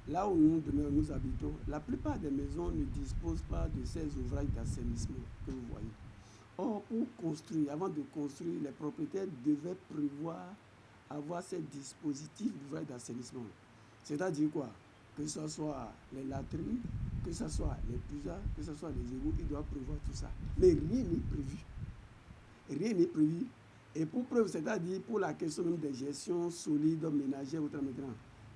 là où nous habitons, la plupart des maisons ne disposent pas de ces ouvrages d'assainissement que vous voyez. Or, pour construire, avant de construire, les propriétaires devaient prévoir avoir ces dispositifs d'ouvrages d'assainissement. C'est-à-dire quoi? Que ce soit les latrines, que ce soit les puisards, que ce soit les égouts, ils doivent prévoir tout ça. Mais rien n'est prévu. Rien n'est prévu. Et pour preuve, c'est-à-dire pour la question même des gestions solides, ménagères, autrement,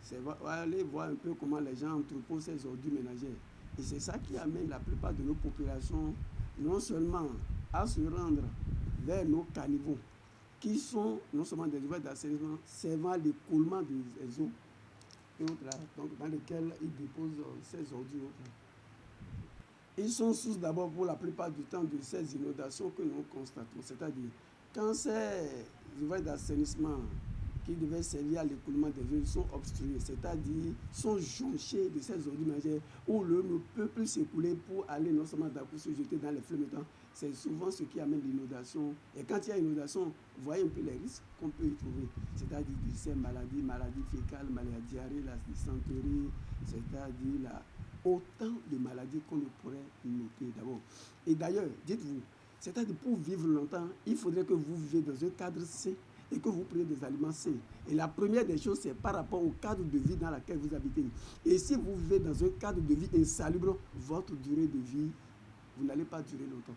c'est aller voir un peu comment les gens entreposent ces ordures ménagères. Et c'est ça qui amène la plupart de nos populations non seulement à se rendre vers nos caniveaux, qui sont non seulement des ouvrages d'assainissement servant à l'écoulement des eaux et autres, là, donc dans lesquels ils déposent ces ordures. Ils sont source d'abord pour la plupart du temps de ces inondations que nous constatons. C'est-à-dire, quand ces ouvrages d'assainissement qui devaient servir à l'écoulement des eaux sont obstrués, c'est-à-dire sont jonchés de ces ordures ménagères où l'eau ne peut plus s'écouler pour aller non seulement pour se jeter dans les fleuves métants, c'est souvent ce qui amène l'inondation. Et quand il y a inondation, vous voyez un peu les risques qu'on peut y trouver, c'est-à-dire ces maladies fécales, maladies diarrhée, la dysenterie, c'est-à-dire autant de maladies qu'on ne pourrait noter d'abord. Et d'ailleurs, dites-vous, c'est-à-dire pour vivre longtemps, il faudrait que vous viviez dans un cadre sain et que vous preniez des aliments sains. Et la première des choses, c'est par rapport au cadre de vie dans lequel vous habitez. Et si vous vivez dans un cadre de vie insalubre, votre durée de vie, vous n'allez pas durer longtemps.